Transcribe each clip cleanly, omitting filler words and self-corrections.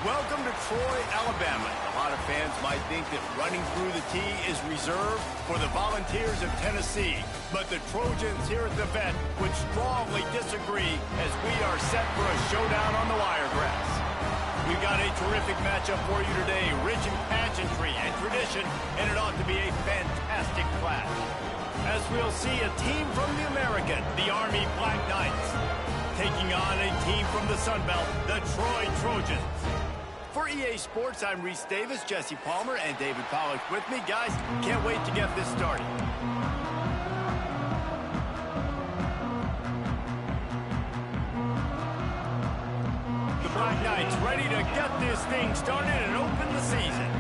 Welcome to Troy, Alabama. A lot of fans might think that running through the tee is reserved for the Volunteers of Tennessee. But the Trojans here at the Vet would strongly disagree as we are set for a showdown on the wiregrass. We've got a terrific matchup for you today, rich in pageantry and tradition, and it ought to be a fantastic clash. As we'll see a team from the American, the Army Black Knights, taking on a team from the Sun Belt, the Troy Trojans. For EA Sports, I'm Reese Davis, Jesse Palmer, and David Pollack with me. Guys, can't wait to get this started. The Black Knights ready to get this thing started and open the season.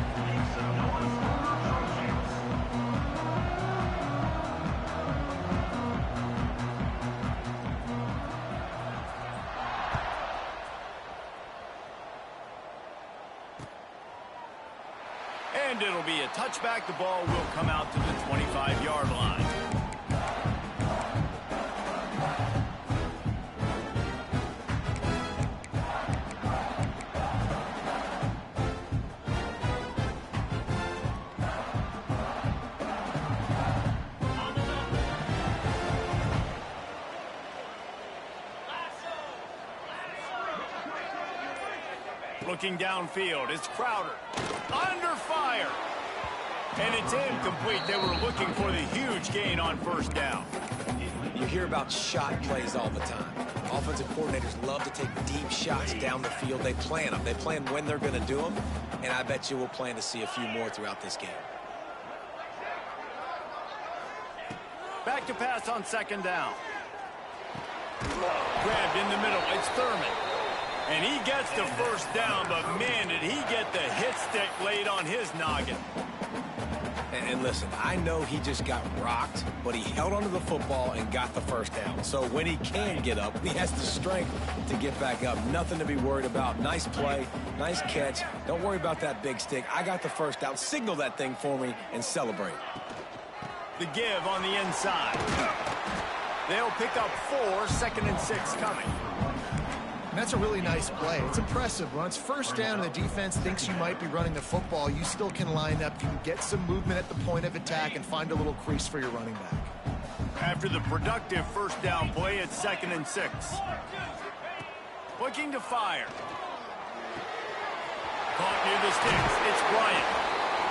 And it'll be a touchback. The ball will come out to the 25-yard line. Looking downfield, it's Crowder. Under fire. And it's incomplete. They were looking for the huge gain on first down. You hear about shot plays all the time. Offensive coordinators love to take deep shots down the field. They plan them. They plan when they're going to do them. And I bet you we'll plan to see a few more throughout this game. Back to pass on second down. Grabbed in the middle. It's Thurman. And he gets the first down, but man, did he get the hit stick laid on his noggin. And listen, I know he just got rocked, but he held onto the football and got the first down. So when he can get up, he has the strength to get back up. Nothing to be worried about. Nice play, nice catch. Don't worry about that big stick. I got the first down. Signal that thing for me and celebrate. The give on the inside. They'll pick up 4, 2nd and 6 coming. And that's a really nice play. It's impressive. When it's first down and the defense thinks you might be running the football, you still can line up. You can get some movement at the point of attack and find a little crease for your running back. After the productive first down play, it's 2nd and 6. Looking to fire. Caught near the sticks. It's Bryant.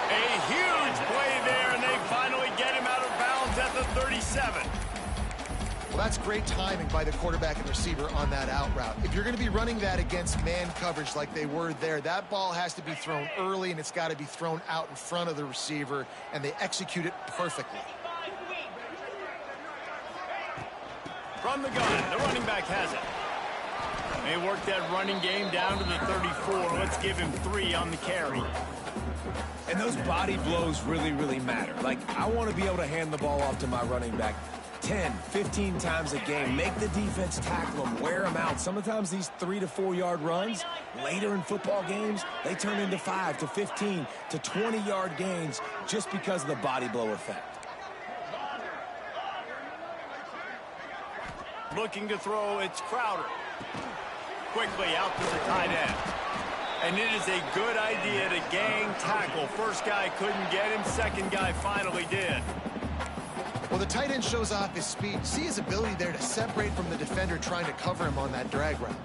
A huge play there, and they finally get him out of bounds at the 37. Well, that's great timing by the quarterback and receiver on that out route. If you're going to be running that against man coverage like they were there, that ball has to be thrown early, and it's got to be thrown out in front of the receiver, and they execute it perfectly. From the gun, the running back has it. They work that running game down to the 34. Let's give him 3 on the carry. And those body blows really, really matter. Like, I want to be able to hand the ball off to my running back 10, 15 times a game. Make the defense tackle them, wear them out. Sometimes these 3 to 4 yard runs, later in football games, they turn into 5 to 15 to 20 yard gains just because of the body blow effect. Looking to throw, it's Crowder. Quickly out to the tight end. And it is a good idea to gang tackle. First guy couldn't get him, second guy finally did. Well, the tight end shows off his speed. See his ability there to separate from the defender trying to cover him on that drag route.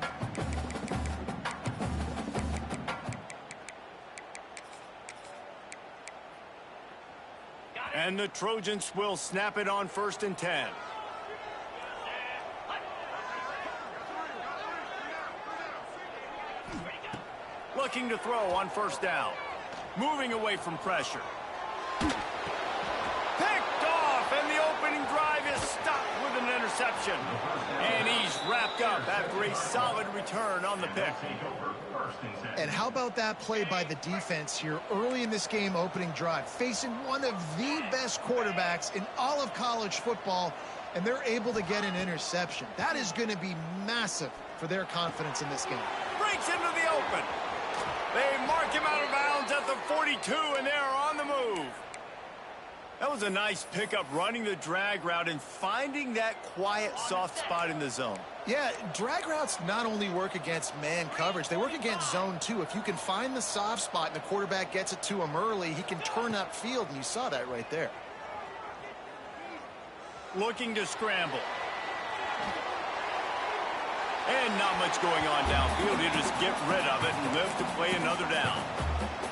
And the Trojans will snap it on 1st and 10. Looking to throw on 1st down. Moving away from pressure. Picked off, and the opening drive is stopped with an interception. interception. And he's wrapped up after a solid return on the pick. And how about that play by the defense here early in this game opening drive, facing one of the best quarterbacks in all of college football, and they're able to get an interception. That is going to be massive for their confidence in this game. Breaks into the open. They mark him out of bounds at the 42, and they're on the move. That was a nice pickup, running the drag route and finding that quiet, soft spot in the zone. Yeah, drag routes not only work against man coverage, they work against zone too. If you can find the soft spot and the quarterback gets it to him early, he can turn upfield, and you saw that right there. Looking to scramble. And not much going on downfield. He'll just get rid of it and live to play another down.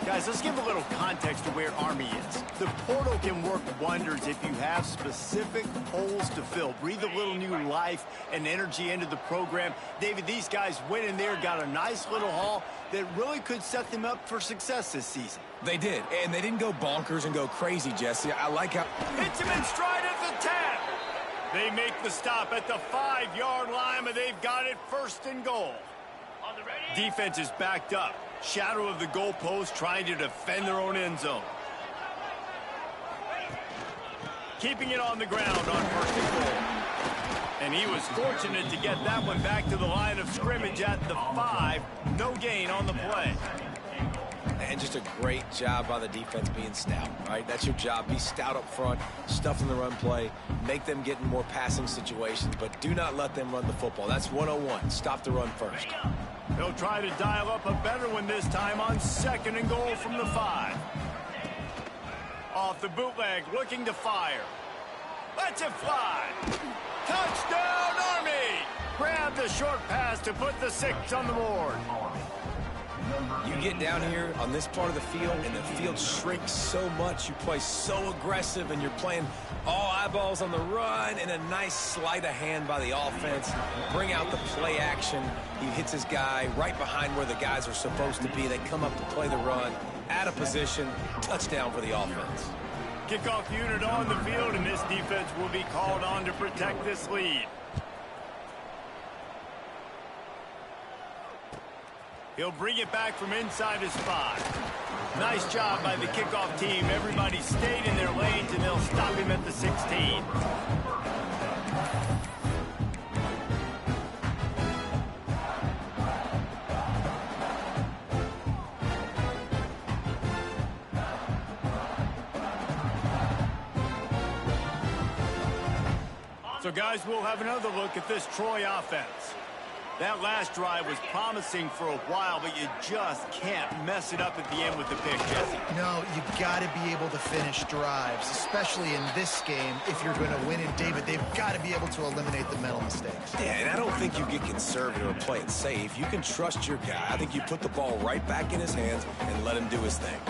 Guys, let's give a little context to where Army is. The portal can work wonders if you have specific holes to fill. Breathe a little new life and energy into the program. David, these guys went in there, got a nice little haul that really could set them up for success this season. They did, and they didn't go bonkers and go crazy, Jesse. I like how... Hits him in stride at the 10. They make the stop at the 5-yard line, but they've got it first and goal. Defense is backed up. Shadow of the goalpost, trying to defend their own end zone. Keeping it on the ground on first and goal. And he was fortunate to get that one back to the line of scrimmage at the 5. No gain on the play. And just a great job by the defense being stout, right? That's your job. Be stout up front, stuff in the run play, make them get in more passing situations, but do not let them run the football. That's 101. Stop the run first. They'll try to dial up a better one this time on second and goal from the 5. Off the bootleg, looking to fire. Lets it fly. Touchdown, Army! Grab the short pass to put the 6 on the board. You get down here on this part of the field, and the field shrinks so much. You play so aggressive, and you're playing all eyeballs on the run, and a nice sleight of hand by the offense. Bring out the play action. He hits his guy right behind where the guys are supposed to be. They come up to play the run, out of position, touchdown for the offense. Kickoff unit on the field, and this defense will be called on to protect this lead. He'll bring it back from inside his 5. Nice job by the kickoff team. Everybody stayed in their lanes, and they'll stop him at the 16. So, guys, we'll have another look at this Troy offense. That last drive was promising for a while, but you just can't mess it up at the end with the pick, Jesse. No, you've got to be able to finish drives, especially in this game. If you're going to win it, David, they've got to be able to eliminate the mental mistakes. Yeah, and I don't think you get conservative or play it safe. You can trust your guy. I think you put the ball right back in his hands and let him do his thing.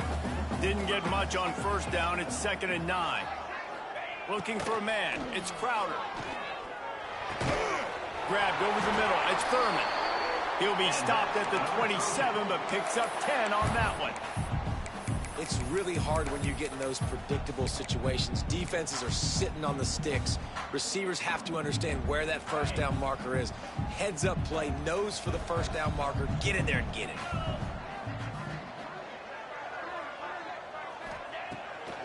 Didn't get much on first down. It's 2nd and 9. Looking for a man. It's Crowder. Grabbed over the middle. It's Thurman. He'll be stopped at the 27, but picks up 10 on that one. It's really hard when you get in those predictable situations. Defenses are sitting on the sticks. Receivers have to understand where that first down marker is. Heads up play, nose for the first down marker. Get in there and get it.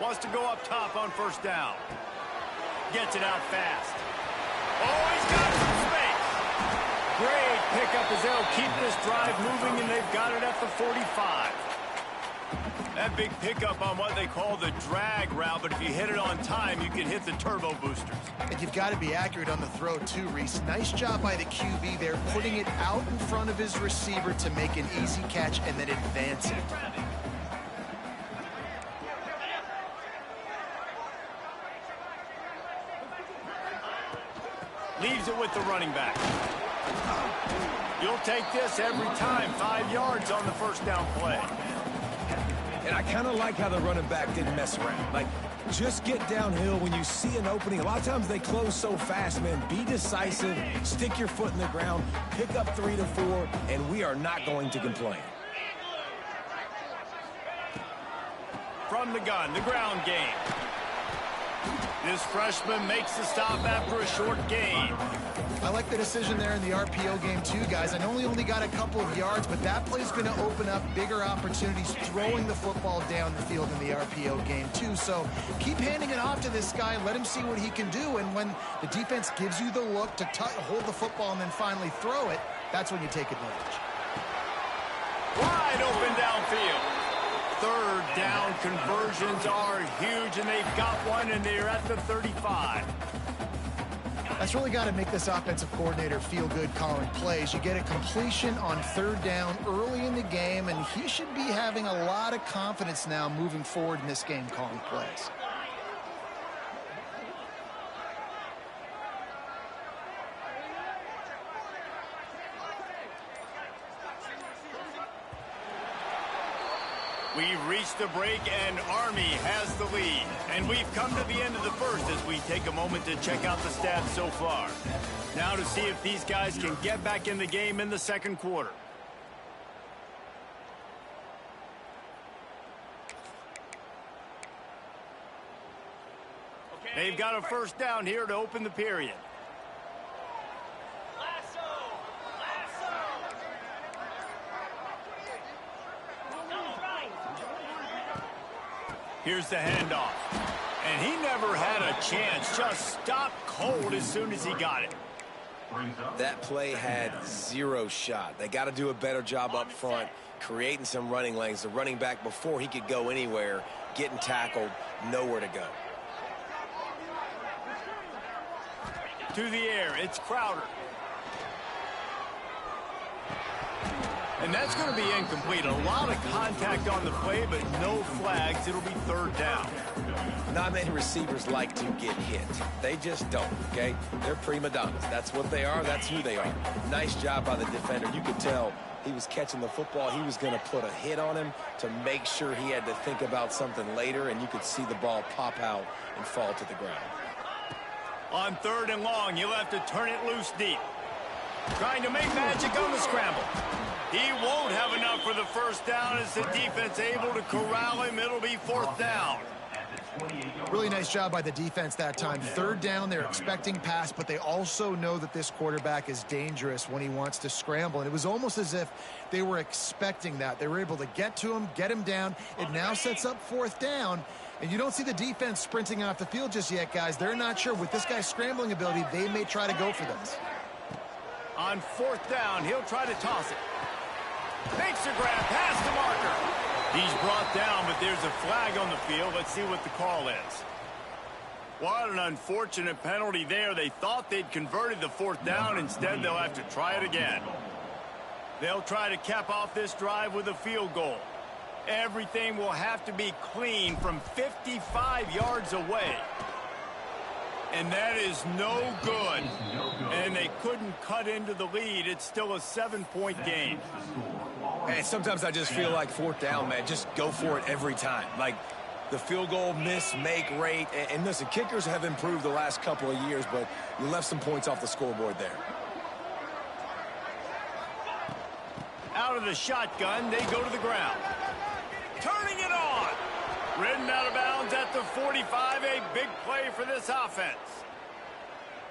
Wants to go up top on first down. Gets it out fast. Oh, he's got some space. Great pickup as they'll keep this drive moving, and they've got it at the 45. That big pickup on what they call the drag route, but if you hit it on time, you can hit the turbo boosters. And you've got to be accurate on the throw, too, Reese. Nice job by the QB there, putting it out in front of his receiver to make an easy catch and then advance it. Leaves it with the running back. You'll take this every time. 5 yards on the first down play. And I kind of like how the running back didn't mess around. Like, just get downhill when you see an opening. A lot of times they close so fast, man. Be decisive, stick your foot in the ground, pick up 3 to 4, and we are not going to complain. From the gun, the ground game. This freshman makes the stop after a short gain. I like the decision there in the RPO game too, guys. I know he only got a couple of yards, but that play's going to open up bigger opportunities throwing the football down the field in the RPO game too. So keep handing it off to this guy. Let him see what he can do. And when the defense gives you the look to hold the football and then finally throw it, that's when you take advantage. Wide open downfield. Third down conversions are huge, and they've got one, and they're at the 35. That's really got to make this offensive coordinator feel good calling plays. You get a completion on third down early in the game, and he should be having a lot of confidence now moving forward in this game calling plays. We've reached the break, and Army has the lead. And we've come to the end of the first as we take a moment to check out the stats so far. Now to see if these guys can get back in the game in the second quarter. They've got a first down here to open the period. Here's the handoff. And he never had a chance. Just stopped cold as soon as he got it. That play had zero shot. They got to do a better job up front, creating some running lanes. The running back, before he could go anywhere, getting tackled, nowhere to go. To the air, it's Crowder. And that's going to be incomplete. A lot of contact on the play, but no flags. It'll be third down. Not many receivers like to get hit. They just don't, okay? They're prima donnas. That's what they are. That's who they are. Nice job by the defender. You could tell he was catching the football. He was going to put a hit on him to make sure he had to think about something later, and you could see the ball pop out and fall to the ground. On third and long, he'll have to turn it loose deep. Trying to make magic on the scramble. He won't have enough for the first down as the defense able to corral him. It'll be fourth down. Really nice job by the defense that time. Third down, they're expecting pass, but they also know that this quarterback is dangerous when he wants to scramble. And it was almost as if they were expecting that. They were able to get to him, get him down. It now sets up fourth down. And you don't see the defense sprinting off the field just yet, guys. They're not sure. With this guy's scrambling ability, they may try to go for this. On fourth down, he'll try to toss it. Makes a grab past the marker. He's brought down, but there's a flag on the field. Let's see what the call is. What an unfortunate penalty there. They thought they'd converted the fourth down. Instead, they'll have to try it again. They'll try to cap off this drive with a field goal. Everything will have to be clean from 55 yards away. And that is no good. And they couldn't cut into the lead. It's still a 7-point game. And sometimes I just feel like fourth down, man, just go for it every time. Like the field goal miss-make rate. And listen, kickers have improved the last couple of years, but you left some points off the scoreboard there. Out of the shotgun, they go to the ground. Turning it on. Ridden out of bounds at the 45. A big play for this offense.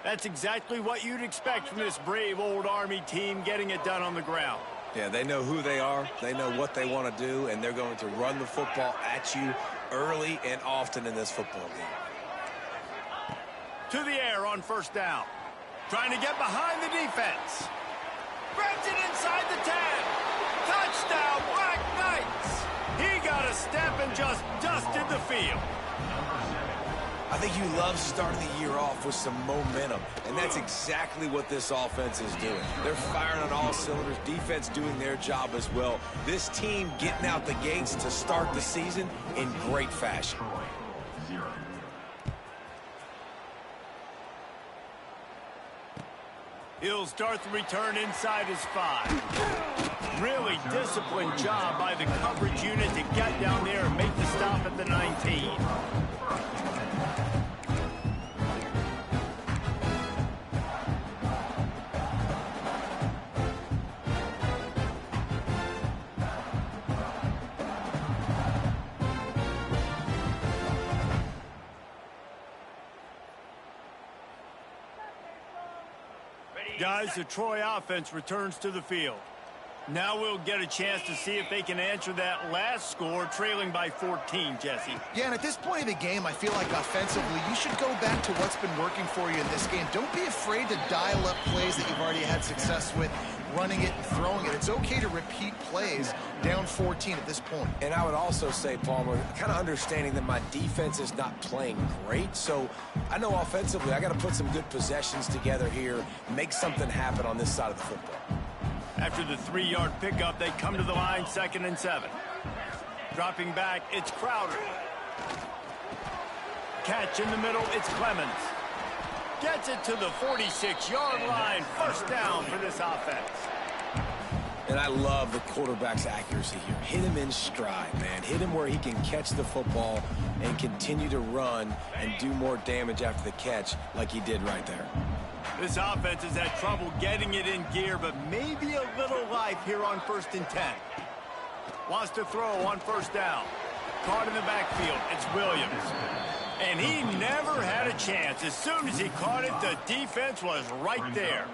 That's exactly what you'd expect from this brave old Army team, getting it done on the ground. Yeah, they know who they are. They know what they want to do, and they're going to run the football at you early and often in this football game. To the air on first down. Trying to get behind the defense. Grabs it inside the 10. Touchdown, Black Knights. He got a step and just dusted the field. I think you love starting the year off with some momentum, and that's exactly what this offense is doing. They're firing on all cylinders, defense doing their job as well. This team getting out the gates to start the season in great fashion. He'll start the return inside his 5. Really disciplined job by the coverage unit to get down there and make the stop at the 19. Guys, the Troy offense returns to the field. Now we'll get a chance to see if they can answer that last score, trailing by 14, Jesse. Yeah, and at this point of the game, I feel like offensively, you should go back to what's been working for you in this game. Don't be afraid to dial up plays that you've already had success with, running it and throwing it. It's okay to repeat plays down 14 at this point. And I would also say, Palmer, kind of understanding that my defense is not playing great, so I know offensively I got to put some good possessions together here, make something happen on this side of the football. After the 3-yard pickup, they come to the line, 2nd and 7. Dropping back, it's Crowder. Catch in the middle, it's Clemens. Gets it to the 46-yard line. First down for this offense. And I love the quarterback's accuracy here. Hit him in stride, man. Hit him where he can catch the football and continue to run and do more damage after the catch like he did right there. This offense has had trouble getting it in gear, but maybe a little life here on 1st and 10. Wants to throw on 1st down. Caught in the backfield, it's Williams. And he never had a chance. As soon as he caught it, the defense was right there.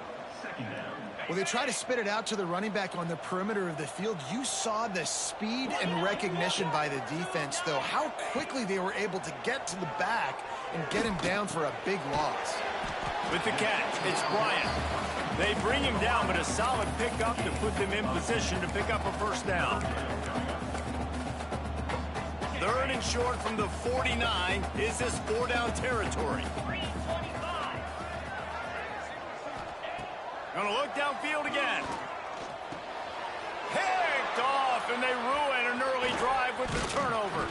Well, they try to spit it out to the running back on the perimeter of the field. You saw the speed and recognition by the defense, though. How quickly they were able to get to the back and get him down for a big loss. With the catch, it's Bryant. They bring him down, but a solid pickup to put them in position to pick up a 1st down. 3rd and short from the 49. Is this 4-down territory? Gonna look downfield again. Picked off, and they ruin an early drive with the turnover.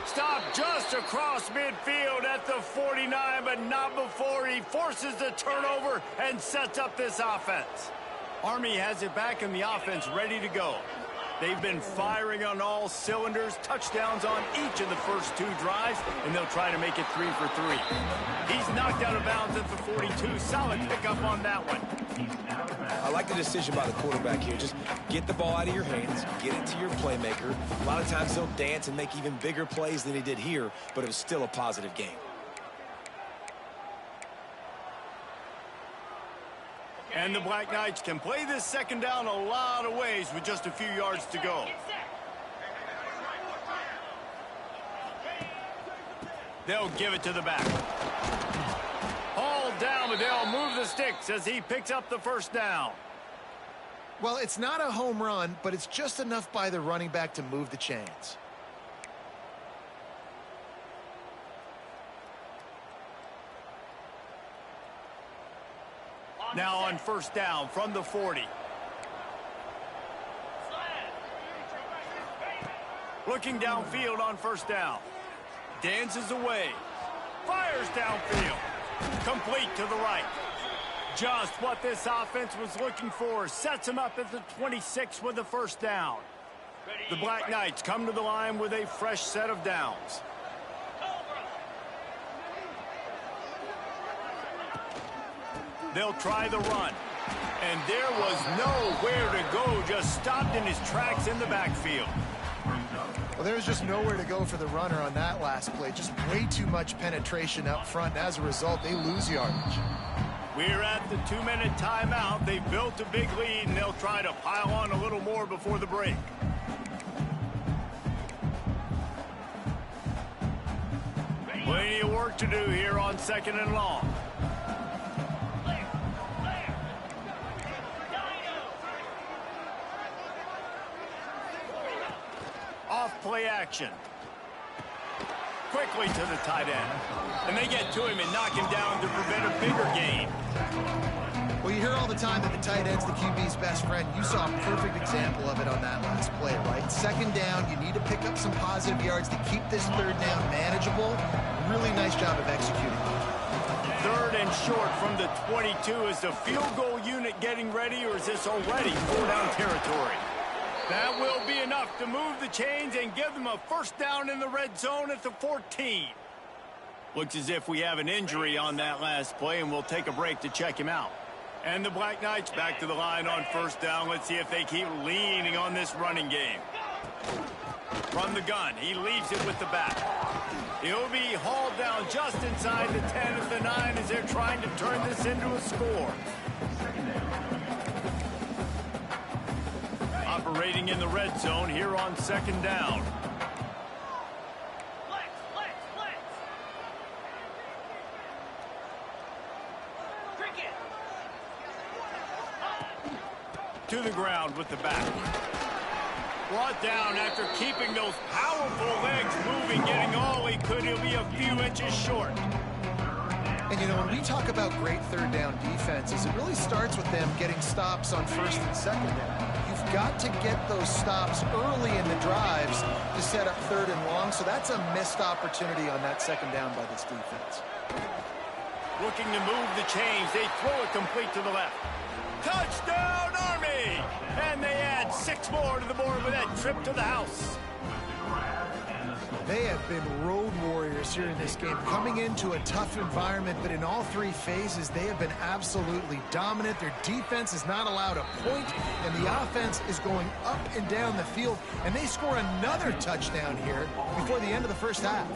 Stopped just across midfield at the 49, but not before he forces the turnover and sets up this offense. Army has it back in the offense, ready to go. They've been firing on all cylinders, touchdowns on each of the first 2 drives, and they'll try to make it 3 for 3. He's knocked out of bounds at the 42. Solid pickup on that one. I like the decision by the quarterback here. Just get the ball out of your hands, get it to your playmaker. A lot of times he'll dance and make even bigger plays than he did here, but it was still a positive game. And the Black Knights can play this 2nd down a lot of ways with just a few yards to go. They'll give it to the back. Hauled down, but they'll move the sticks as he picks up the 1st down. Well, it's not a home run, but it's just enough by the running back to move the chains. Now on 1st down from the 40. Looking downfield on 1st down. Dances away. Fires downfield. Complete to the right. Just what this offense was looking for. Sets him up at the 26 with the 1st down. The Black Knights come to the line with a fresh set of downs. They'll try the run. And there was nowhere to go. Just stopped in his tracks in the backfield. Well, there's just nowhere to go for the runner on that last play. Just way too much penetration up front. And as a result, they lose yardage. We're at the 2-minute timeout. They built a big lead, and they'll try to pile on a little more before the break. Plenty of work to do here on 2nd and long. Off-play action. Quickly to the tight end. And they get to him and knock him down to prevent a bigger gain. Well, you hear all the time that the tight end's the QB's best friend. You saw a perfect example of it on that last play, right? 2nd down, you need to pick up some positive yards to keep this 3rd down manageable. Really nice job of executing. 3rd and short from the 22. Is the field goal unit getting ready, or is this already 4-down territory? That will be enough to move the chains and give them a 1st down in the red zone at the 14. Looks as if we have an injury on that last play, and we'll take a break to check him out. And the Black Knights back to the line on 1st down. Let's see if they keep leaning on this running game. From the gun, he leaves it with the back. He'll be hauled down just inside the 10 at the 9 as they're trying to turn this into a score. Operating in the red zone here on 2nd down. To the ground with the back. Brought down after keeping those powerful legs moving, getting all he could. He'll be a few inches short. And, you know, when we talk about great 3rd down defenses, it really starts with them getting stops on 1st and 2nd down. You've got to get those stops early in the drives to set up 3rd and long, so that's a missed opportunity on that 2nd down by this defense. Looking to move the chains. They throw it complete to the left. Touchdown, Army! And they add 6 more to the board with that trip to the house. They have been road warriors here in this game, coming into a tough environment, but in all 3 phases, they have been absolutely dominant. Their defense is not allowed a point, and the offense is going up and down the field, and they score another touchdown here before the end of the 1st half.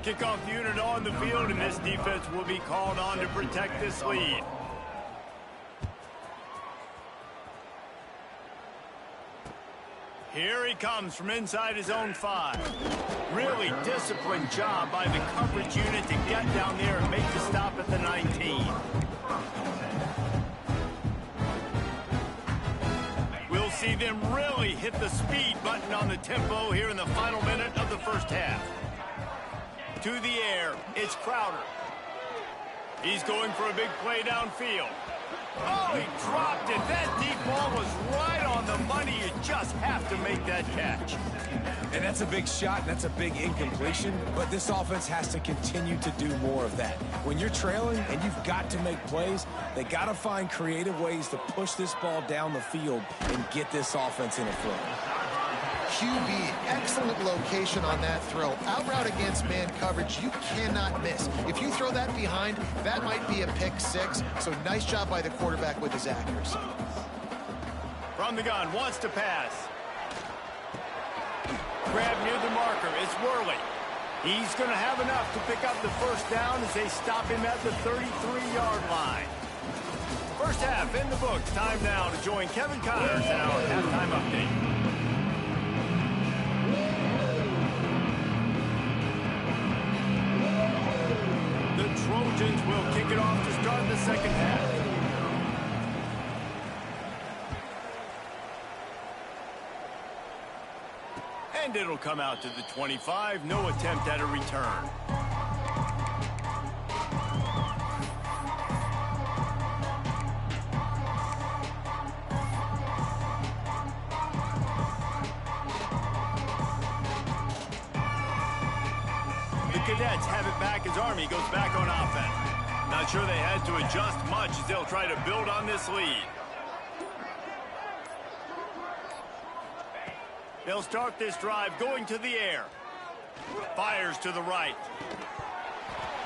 Kickoff unit on the field, and this defense will be called on to protect this lead. Here he comes from inside his own 5. Really disciplined job by the coverage unit to get down there and make the stop at the 19. We'll see them really hit the speed button on the tempo here in the final minute of the 1st half. To the air, it's Crowder. He's going for a big play downfield. Oh, he dropped it. That deep ball was right on the money. You just have to make that catch. And that's a big shot, and that's a big incompletion, but this offense has to continue to do more of that. When you're trailing and you've got to make plays, they got to find creative ways to push this ball down the field and get this offense in a flow. QB, excellent location on that throw. Out route against man coverage, you cannot miss. If you throw that behind, that might be a pick 6. So nice job by the quarterback with his accuracy. From the gun, wants to pass. Grab near the marker, it's Worley. He's going to have enough to pick up the 1st down as they stop him at the 33-yard line. 1st half in the books. Time now to join Kevin Connors in our halftime update. Trojans will kick it off to start the 2nd half. And it'll come out to the 25. No attempt at a return. Cadets have it back as Army goes back on offense. Not sure they had to adjust much as they'll try to build on this lead. They'll start this drive going to the air. Fires to the right.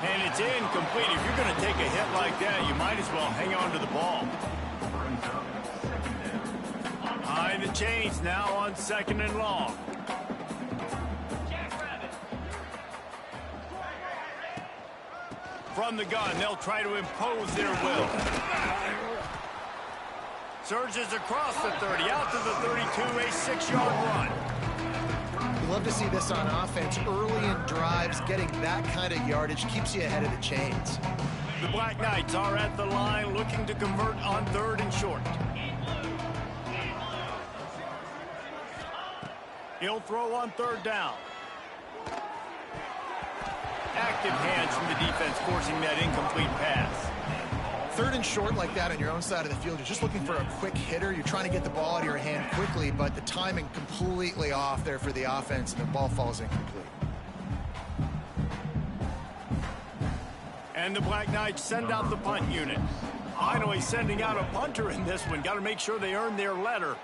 And it's incomplete. If you're going to take a hit like that, you might as well hang on to the ball. High the chains now on 2nd and long. From the gun, they'll try to impose their will. Surges across the 30, out to the 32, a 6-yard run. You love to see this on offense. Early in drives, getting that kind of yardage keeps you ahead of the chains. The Black Knights are at the line looking to convert on 3rd and short. He'll throw on 3rd down. Active hands from the defense forcing that incomplete pass. 3rd and short like that on your own side of the field, you're just looking for a quick hitter. You're trying to get the ball out of your hand quickly, but the timing completely off there for the offense, and the ball falls incomplete. And the Black Knights send out the punt unit. Finally sending out a punter in this one. Got to make sure they earn their letter.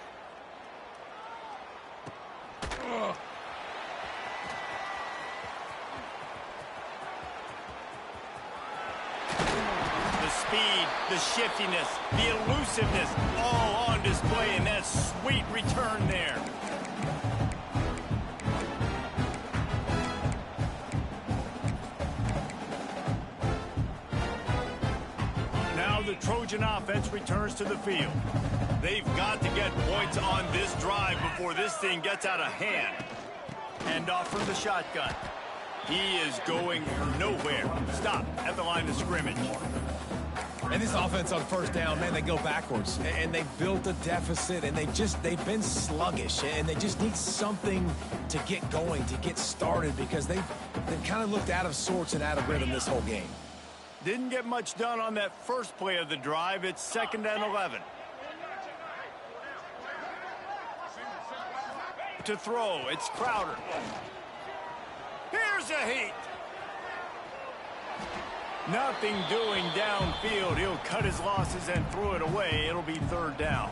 The speed, the shiftiness, the elusiveness, all on display in that sweet return there. the Trojan offense returns to the field. They've got to get points on this drive before this thing gets out of hand. And off from the shotgun. He is going nowhere. Stop at the line of scrimmage. And this offense on first down, man, they go backwards. And they built a deficit, and they've been sluggish. And they just need something to get going, to get started, because they've kind of looked out of sorts and out of rhythm this whole game. Didn't get much done on that first play of the drive. It's 2nd and 11. To throw, it's Crowder. Here's a heat. Nothing doing downfield. He'll cut his losses and throw it away. It'll be 3rd down.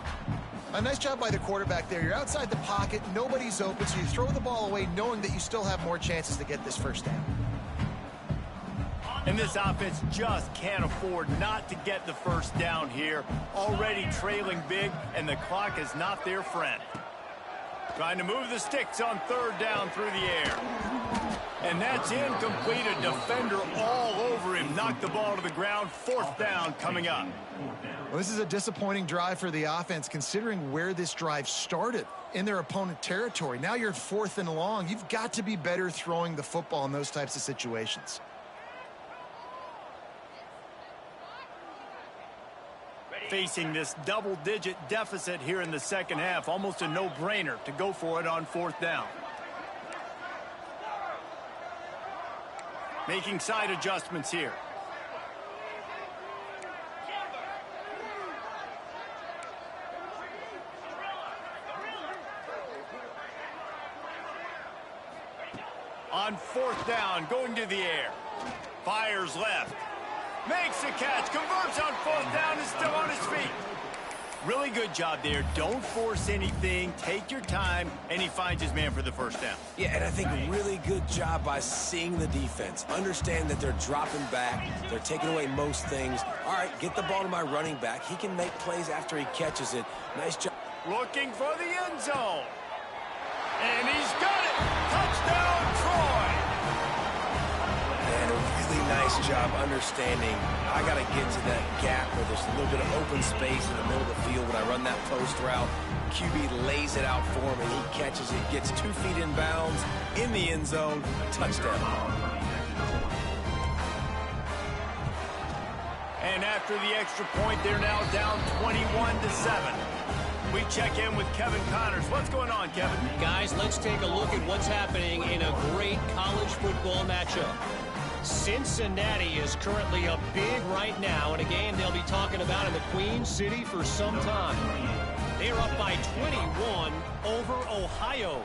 A nice job by the quarterback there. You're outside the pocket. Nobody's open, so you throw the ball away knowing that you still have more chances to get this first down. And this offense just can't afford not to get the first down here. Already trailing big, and the clock is not their friend. Trying to move the sticks on 3rd down through the air. And that's incomplete. A defender all over him. Knocked the ball to the ground. 4th down coming up. Well, this is a disappointing drive for the offense, considering where this drive started, in their opponent territory. Now you're 4th and long. You've got to be better throwing the football in those types of situations. Facing this double-digit deficit here in the second half, almost a no-brainer to go for it on 4th down. Making side adjustments here. On 4th down, going to the air. Fires left. Makes the catch, converts on 4th down, and still on his feet. Really good job there. Don't force anything. Take your time, and he finds his man for the first down. Yeah, and I think really good job by seeing the defense. Understand that they're dropping back. They're taking away most things. All right, get the ball to my running back. He can make plays after he catches it. Nice job. Looking for the end zone. And he's got it. Touchdown, Troy. And a really nice job understanding I got to get to that gap where there's a little bit of open space in the middle of the field when I run that post route. QB lays it out for him, and he catches it, gets 2 feet in bounds, in the end zone, touchdown. And after the extra point, they're now down 21-7. We check in with Kevin Connors. What's going on, Kevin? Guys, let's take a look at what's happening in a great college football matchup. Cincinnati is currently up big right now in a game they'll be talking about in the Queen City for some time. They're up by 21 over Ohio.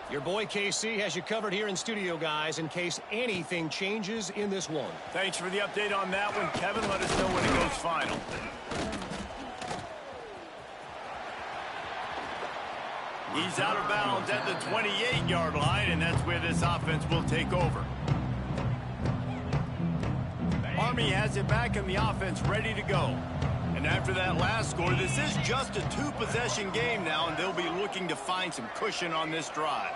Your boy KC has you covered here in studio, guys, in case anything changes in this one. Thanks for the update on that one, Kevin. Let us know when it goes final. He's out of bounds at the 28-yard line, and that's where this offense will take over. Army has it back in the offense ready to go. And after that last score, this is just a 2-possession game now, and they'll be looking to find some cushion on this drive.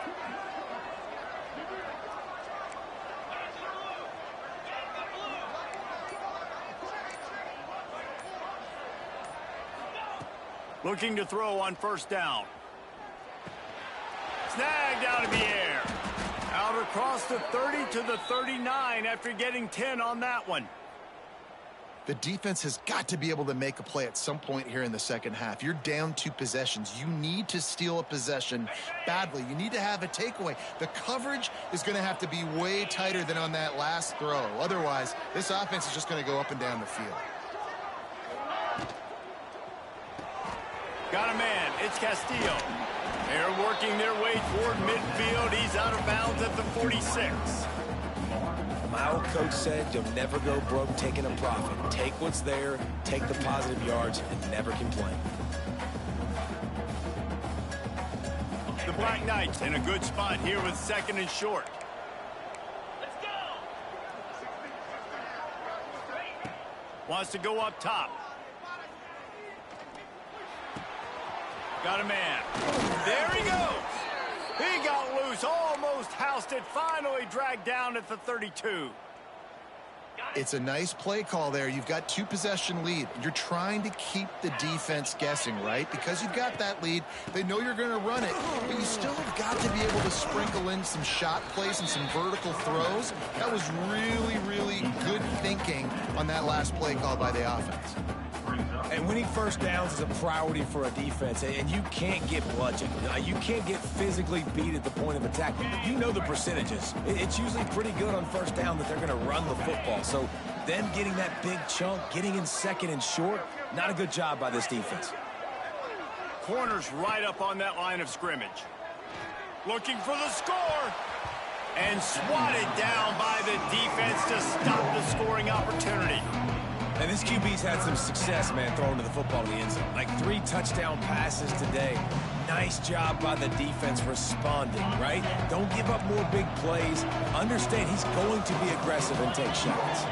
Looking to throw on 1st down. Snagged out of the air. Out across the 30 to the 39 after getting 10 on that one. The defense has got to be able to make a play at some point here in the second half. You're down 2 possessions. You need to steal a possession badly. You need to have a takeaway. The coverage is going to have to be way tighter than on that last throw. Otherwise, this offense is just going to go up and down the field. Got a man. It's Castillo. They're working their way toward midfield. He's out of bounds at the 46. My old coach said you'll never go broke taking a profit. Take what's there, take the positive yards, and never complain. The Black Knights in a good spot here with 2nd and short. Let's go. Wants to go up top. Got a man. There he goes. He got loose, almost housed it, finally dragged down at the 32. It's a nice play call there. You've got 2-possession lead. You're trying to keep the defense guessing, right? Because you've got that lead, they know you're going to run it, but you still have got to be able to sprinkle in some shot plays and some vertical throws. That was really, really good thinking on that last play call by the offense. And winning first downs is a priority for a defense, and you can't get bludgeoned. You can't get physically beat at the point of attack. You know the percentages. It's usually pretty good on first down that they're going to run the football. So them getting that big chunk, getting in second and short, not a good job by this defense. Corners right up on that line of scrimmage. Looking for the score. And swatted down by the defense to stop the scoring opportunity. And this QB's had some success, man, throwing to the football in the end zone. Like 3 touchdown passes today. Nice job by the defense responding, right? Don't give up more big plays. Understand he's going to be aggressive and take shots.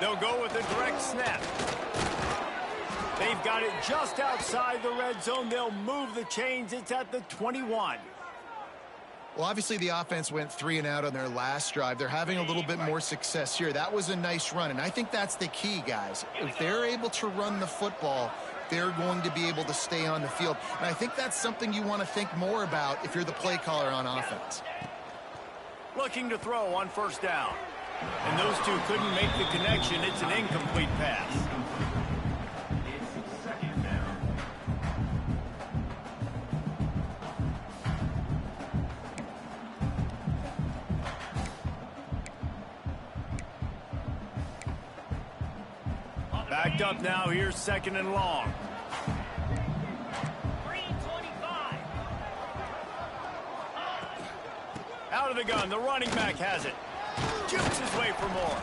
They'll go with a direct snap. They've got it just outside the red zone. They'll move the chains. It's at the 21. Well, obviously the offense went 3 and out on their last drive. They're having a little bit more success here. That was a nice run, and I think that's the key, guys. If they're able to run the football, they're going to be able to stay on the field. And I think that's something you want to think more about if you're the play caller on offense. Looking to throw on first down. And those two couldn't make the connection. It's an incomplete pass. Backed up now. Here's second and long. 3:25. Out of the gun. The running back has it. Jukes his way for more.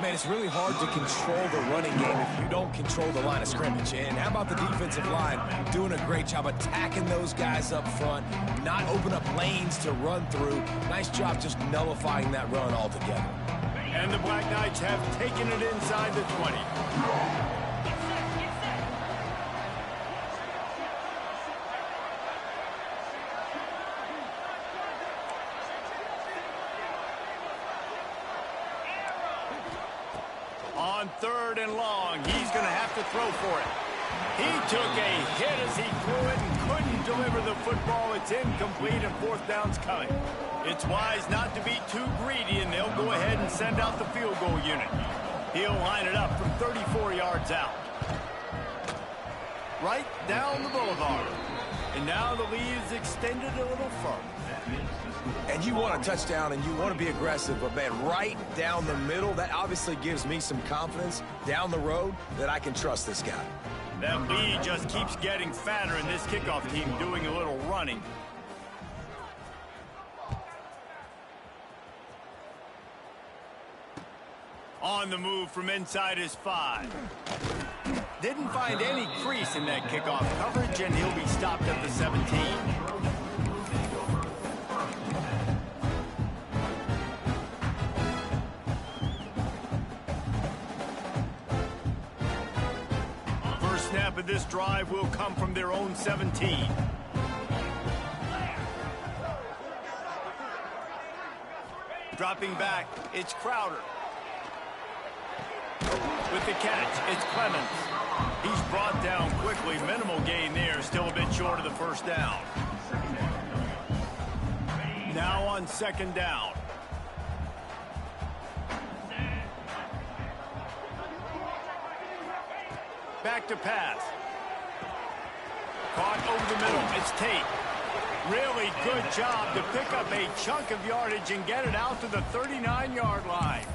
Man, it's really hard to control the running game if you don't control the line of scrimmage. And how about the defensive line doing a great job attacking those guys up front, not open up lanes to run through. Nice job just nullifying that run altogether. And the Black Knights have taken it inside the 20. On third and long, he's going to have to throw for it. He took a hit as he threw it and couldn't deliver the football. It's incomplete and fourth down's coming. It's wise not to be too greedy, and they'll go ahead and send out the field goal unit. He'll line it up from 34 yards out. Right down the boulevard. And now the lead is extended a little further. And you want a touchdown and you want to be aggressive, but man, right down the middle, that obviously gives me some confidence down the road that I can trust this guy. That lead just keeps getting fatter, and this kickoff team doing a little running. On the move from inside his 5. Didn't find any crease in that kickoff coverage, and he'll be stopped at the 17. First snap of this drive will come from their own 17. Dropping back, it's Crowder. With the catch, it's Clemens. He's brought down quickly. Minimal gain there, still a bit short of the first down. Now on second down. Back to pass. Caught over the middle. It's Tate. Really good job to pick up a chunk of yardage and get it out to the 39-yard line.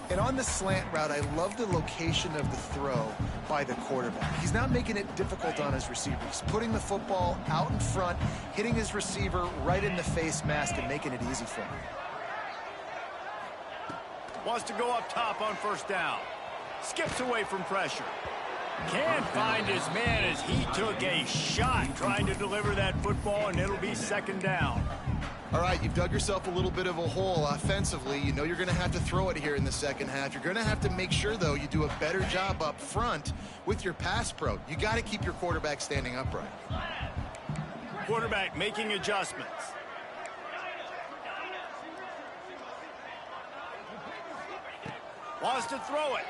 And on the slant route, I love the location of the throw by the quarterback. He's not making it difficult on his receiver. He's putting the football out in front, hitting his receiver right in the face mask and making it easy for him. Wants to go up top on first down. Skips away from pressure. Can't find his man as he took a shot trying to deliver that football, and it'll be second down. All right, you've dug yourself a little bit of a hole offensively. You know you're going to have to throw it here in the second half. You're going to have to make sure, though, you do a better job up front with your pass pro. You got to keep your quarterback standing upright. Quarterback making adjustments. Wants to throw it.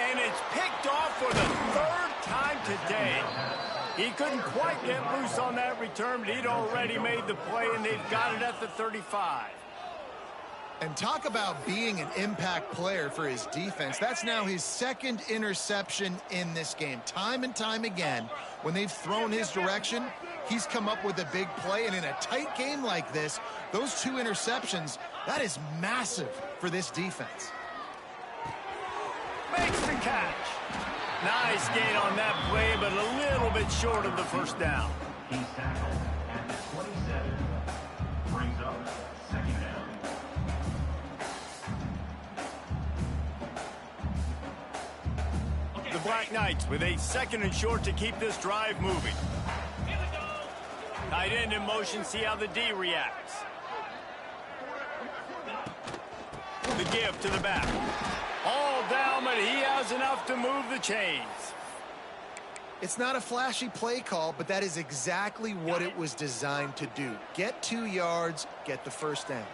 And it's picked off for the third time today. He couldn't quite get loose on that return, but he'd already made the play, and they've got it at the 35. And talk about being an impact player for his defense. That's now his second interception in this game. Time and time again, when they've thrown his direction, he's come up with a big play. And in a tight game like this, those 2 interceptions, that is massive for this defense. Makes the catch. Nice gain on that play, but a little bit short of the first down. He's tackled at the 27. Brings up second down. The Black Knights with a 2nd and short to keep this drive moving. Tight end in motion, see how the D reacts. The give to the back. All down, but he has enough to move the chains. It's not a flashy play call, but that is exactly what it was designed to do. Get 2 yards, get the first down.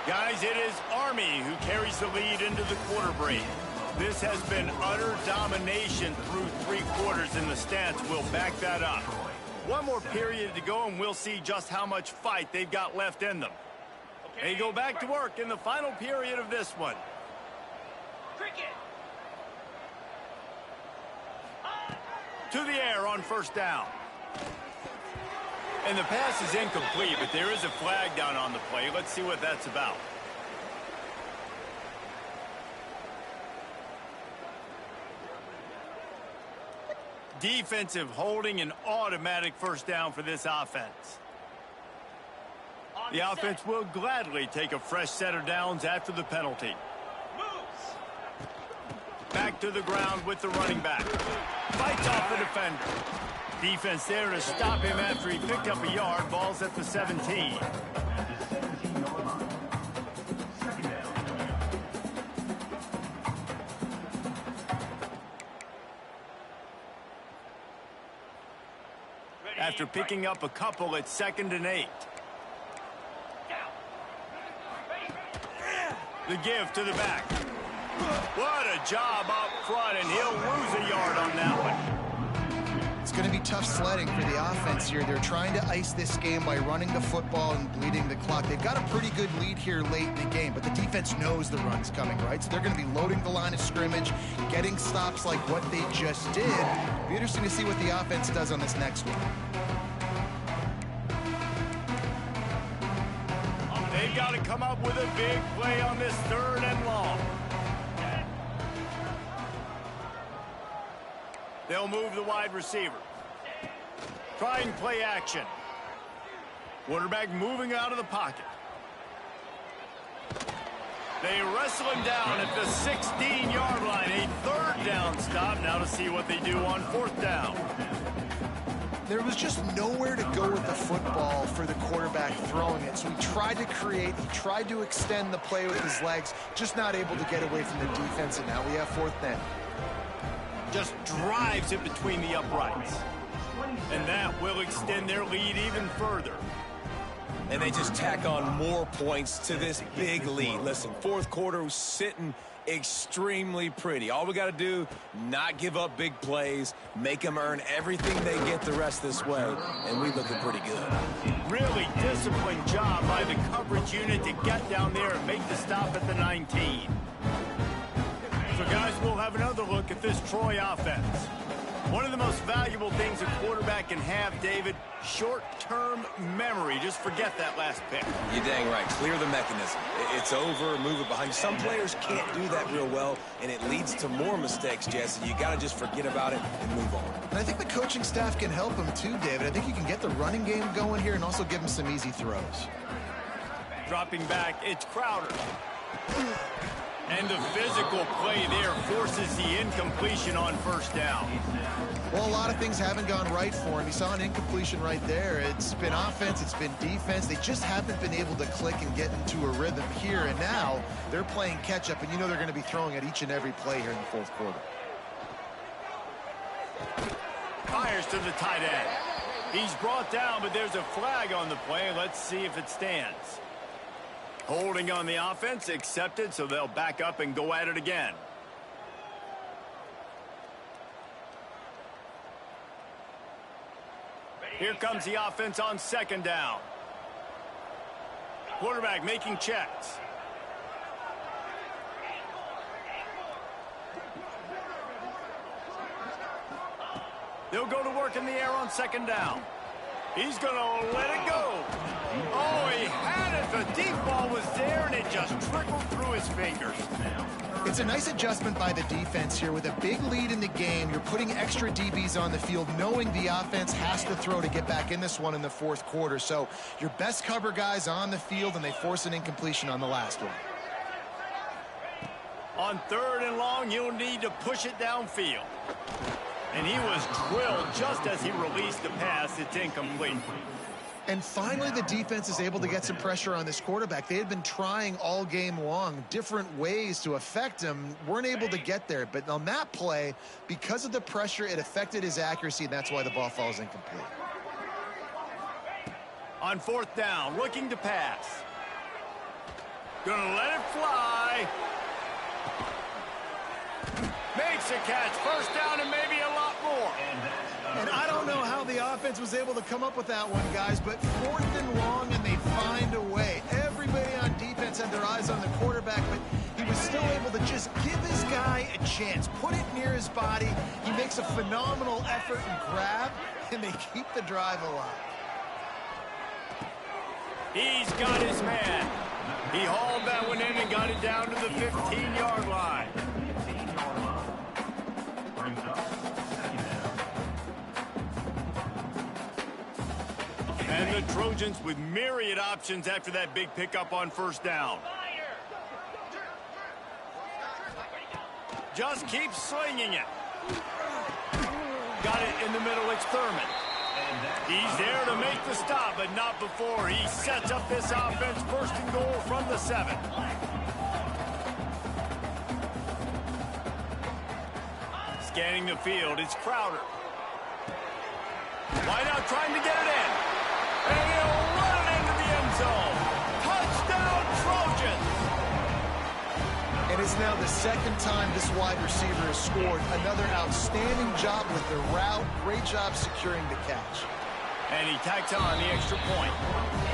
Guys, it is Army who carries the lead into the quarter break. This has been utter domination through 3 quarters, and the stats will back that up. One more period to go, and we'll see just how much fight they've got left in them. They go back to work in the final period of this one. To the air on first down. And the pass is incomplete, but there is a flag down on the play. Let's see what that's about. Defensive holding, an automatic first down for this offense. The offense will gladly take a fresh set of downs after the penalty. Back to the ground with the running back. Fights off the defender. Defense there to stop him after he picked up a yard. Ball's at the 17. After picking up a couple, it's 2nd and 8. The give to the back. What a job up front, and he'll lose a yard on that one. It's going to be tough sledding for the offense here. They're trying to ice this game by running the football and bleeding the clock. They've got a pretty good lead here late in the game, but the defense knows the run's coming, right? So they're going to be loading the line of scrimmage, getting stops like what they just did. It'll be interesting to see what the offense does on this next one. They've got to come up with a big play on this 3rd and long. They'll move the wide receiver. Trying play action. Quarterback moving out of the pocket. They wrestle him down at the 16-yard line. A 3rd down stop. Now to see what they do on 4th down. There was just nowhere to go with the football for the quarterback throwing it. So he tried to create, he tried to extend the play with his legs, just not able to get away from the defense, and now we have 4th down. Just drives it between the uprights. And that will extend their lead even further. And they just tack on more points to this big lead. Listen, 4th quarter was sitting extremely pretty. All we got to do, not give up big plays, make them earn everything they get the rest this way, and we looking pretty good. Really disciplined job by the coverage unit to get down there and make the stop at the 19. So, guys, we'll have another look at this Troy offense. One of the most valuable things a quarterback can have, David, short-term memory. Just forget that last pick. You're dang right. Clear the mechanism. It's over, move it behind. Some players can't do that real well, and it leads to more mistakes, Jesse. You got to just forget about it and move on. And I think the coaching staff can help him too, David. I think you can get the running game going here and also give him some easy throws. Dropping back, it's Crowder. And the physical play there forces the incompletion on first down. Well, a lot of things haven't gone right for him. He saw an incompletion right there. It's been offense, it's been defense. They just haven't been able to click and get into a rhythm here. And now they're playing catch-up, and you know they're going to be throwing at each and every play here in the fourth quarter. Fires to the tight end. He's brought down, but there's a flag on the play. Let's see if it stands. Holding on the offense, accepted, so they'll back up and go at it again. Here comes the offense on second down. Quarterback making checks. They'll go to work in the air on second down. He's going to let it go. Oh, he had it. The deep ball was there, and it just trickled through his fingers. It's a nice adjustment by the defense here. With a big lead in the game, you're putting extra DBs on the field, knowing the offense has to throw to get back in this one in the fourth quarter. So your best cover guys on the field, and they force an incompletion on the last one. On third and long, you'll need to push it downfield. And he was drilled just as he released the pass. It's incomplete. And finally, the defense is able to get some pressure on this quarterback. They had been trying all game long, different ways to affect him, weren't able to get there. But on that play, because of the pressure, it affected his accuracy, and that's why the ball falls incomplete. On fourth down, looking to pass. Gonna let it fly. Makes a catch. First down and maybe a lot more. And I don't know how the offense was able to come up with that one, guys, but fourth and long, and they find a way. Everybody on defense had their eyes on the quarterback, but he was still able to just give his guy a chance, put it near his body. He makes a phenomenal effort and grab, and they keep the drive alive. He's got his man. He hauled that one in and got it down to the 15-yard line. And the Trojans with myriad options after that big pickup on first down. Just keep slinging it. Got it in the middle, it's Thurman. He's there to make the stop, but not before he sets up this offense. First and goal from the 7. Scanning the field, it's Crowder. Wide out trying to get it in. And he'll run it into the end zone. Touchdown, Trojans! And it's now the second time this wide receiver has scored. Another outstanding job with the route. Great job securing the catch. And he tacks on the extra point.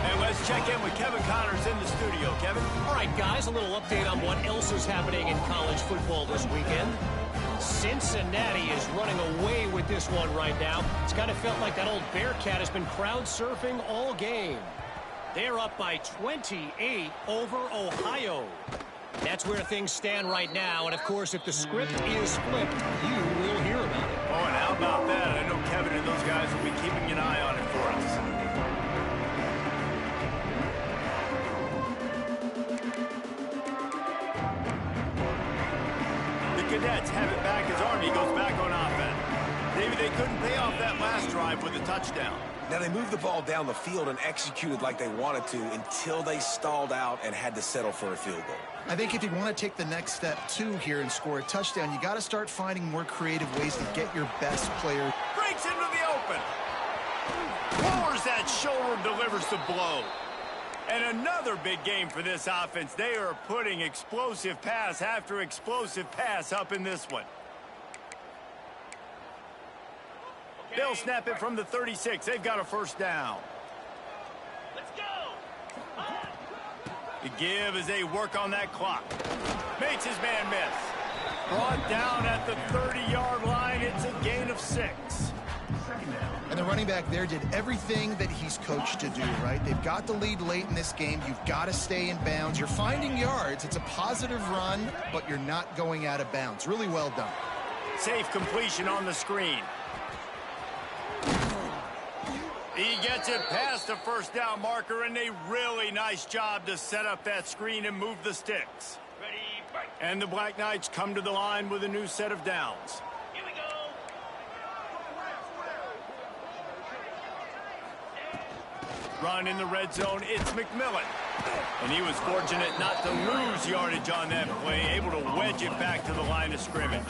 And let's check in with Kevin Connors in the studio. Kevin? All right, guys, a little update on what else is happening in college football this weekend. Cincinnati is running away with this one right now. It's kind of felt like that old Bearcat has been crowd surfing all game. They're up by 28 over Ohio. That's where things stand right now. And, of course, if the script is flipped, you will hear about it. Oh, and how about that? I know Kevin and those guys will be keeping an eye on it for us. Cadets have it back as Army goes back on offense. Maybe they couldn't pay off that last drive with a touchdown. Now, they moved the ball down the field and executed like they wanted to until they stalled out and had to settle for a field goal. I think if you want to take the next step, too, here and score a touchdown, you got to start finding more creative ways to get your best player. Breaks into the open. Lowers that shoulder, delivers the blow. And another big game for this offense. They are putting explosive pass after explosive pass up in this one. They'll snap it from the 36. They've got a first down. Let's go. The give as they work on that clock. Makes his man miss. Brought down at the 30-yard line. It's a gain of 6. And the running back there did everything that he's coached to do, right? They've got the lead late in this game. You've got to stay in bounds. You're finding yards. It's a positive run, but you're not going out of bounds. Really well done. Safe completion on the screen. He gets it past the first down marker, and a really nice job to set up that screen and move the sticks. Ready, And the Black Knights come to the line with a new set of downs. Here we go. Run in the red zone, it's McMillan. And he was fortunate not to lose yardage on that play, able to wedge it back to the line of scrimmage.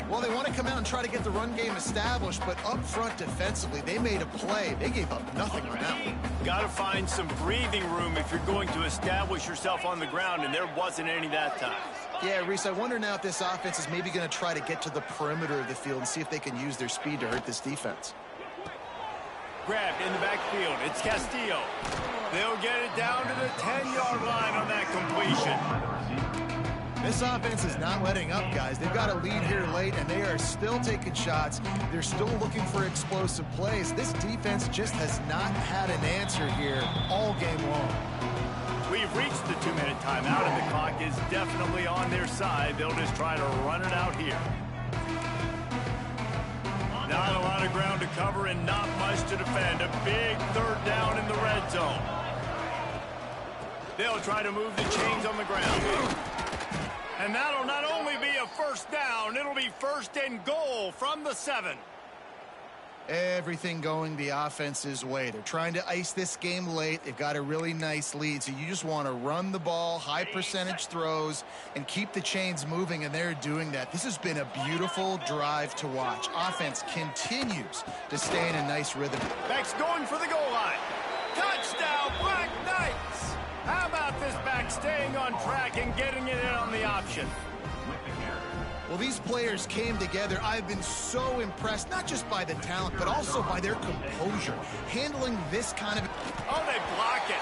Well, they want to come out and try to get the run game established, but up front defensively, they made a play. They gave up nothing on that one. Got to find some breathing room if you're going to establish yourself on the ground, and there wasn't any that time. Yeah, Reese, I wonder now if this offense is maybe going to try to get to the perimeter of the field and see if they can use their speed to hurt this defense. Grabbed in the backfield. It's Castillo. They'll get it down to the 10-yard line on that completion. This offense is not letting up, guys. They've got a lead here late, and they are still taking shots. They're still looking for explosive plays. This defense just has not had an answer here all game long. We've reached the 2-minute timeout, and the clock is definitely on their side. They'll just try to run it out here. Not a lot of ground to cover and not much to defend. A big third down in the red zone. They'll try to move the chains on the ground. And that'll not only be a first down, it'll be first and goal from the 7. Everything going the offense's way. They're trying to ice this game late. They've got a really nice lead, so you just want to run the ball, high percentage throws, and keep the chains moving, and they're doing that. This has been a beautiful drive to watch. Offense continues to stay in a nice rhythm. Back's going for the goal line. Touchdown, Black Knights! How about this back staying on track and getting it in on the option? Well, these players came together. I've been so impressed, not just by the talent, but also by their composure, handling this kind of... Oh, they block it.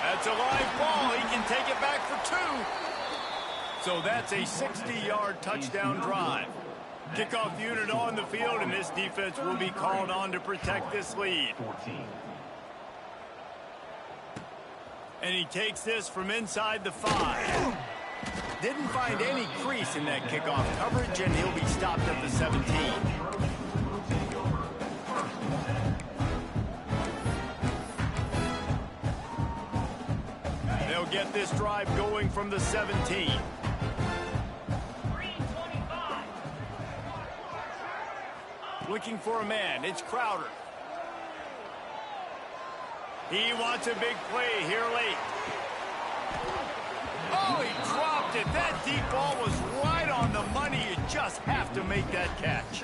That's a live ball. He can take it back for 2. So that's a 60-yard touchdown drive. Kickoff unit on the field, and this defense will be called on to protect this lead. And he takes this from inside the 5. Didn't find any crease in that kickoff coverage, and he'll be stopped at the 17. They'll get this drive going from the 17. Looking for a man. It's Crowder. He wants a big play here late. Oh, he dropped it. That deep ball was right on the money. You just have to make that catch.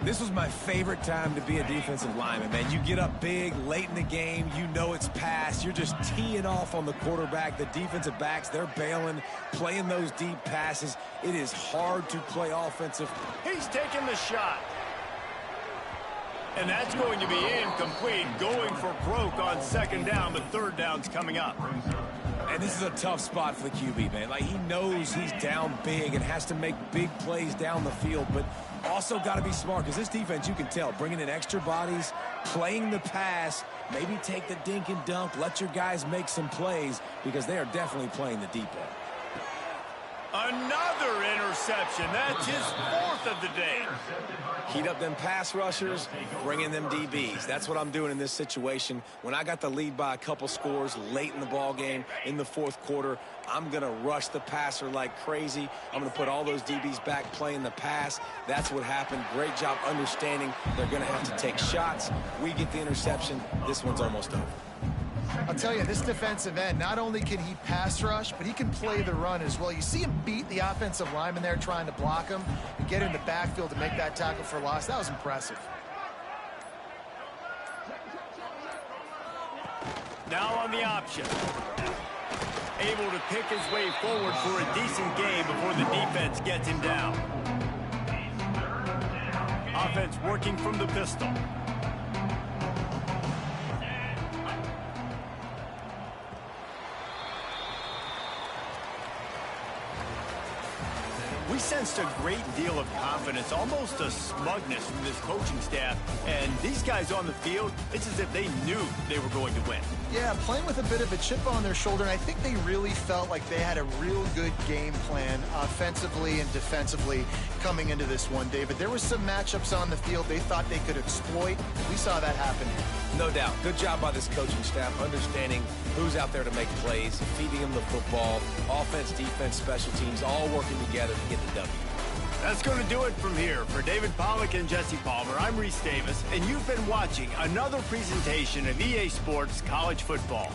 This was my favorite time to be a defensive lineman, man. You get up big, late in the game, you know it's past. You're just teeing off on the quarterback. The defensive backs, they're bailing, playing those deep passes. It is hard to play offensive. He's taking the shot. And that's going to be incomplete. Going for broke on second down, but third down's coming up. And this is a tough spot for the QB, man. Like, he knows he's down big and has to make big plays down the field, but also got to be smart, because this defense, you can tell, bringing in extra bodies, playing the pass, maybe take the dink and dunk, let your guys make some plays, because they are definitely playing the deep end. Another interception. That's his 4th of the day. Heat up them pass rushers, bring in them DBs. That's what I'm doing in this situation. When I got the lead by a couple scores late in the ball game in the 4th quarter, I'm going to rush the passer like crazy. I'm going to put all those DBs back playing the pass. That's what happened. Great job understanding they're going to have to take shots. We get the interception. This one's almost over. I'll tell you, this defensive end, not only can he pass rush, but he can play the run as well. You see him beat the offensive lineman there trying to block him and get in the backfield to make that tackle for loss. That was impressive. Now on the option. Able to pick his way forward for a decent gain before the defense gets him down. Offense working from the pistol. We sensed a great deal of confidence, almost a smugness from this coaching staff. And these guys on the field, it's as if they knew they were going to win. Yeah, playing with a bit of a chip on their shoulder, and I think they really felt like they had a real good game plan offensively and defensively coming into this one, David. There were some matchups on the field they thought they could exploit. We saw that happen. No doubt. Good job by this coaching staff, understanding who's out there to make plays, feeding them the football, offense, defense, special teams, all working together to get the W. That's going to do it from here. For David Pollack and Jesse Palmer, I'm Reese Davis, and you've been watching another presentation of EA Sports College Football.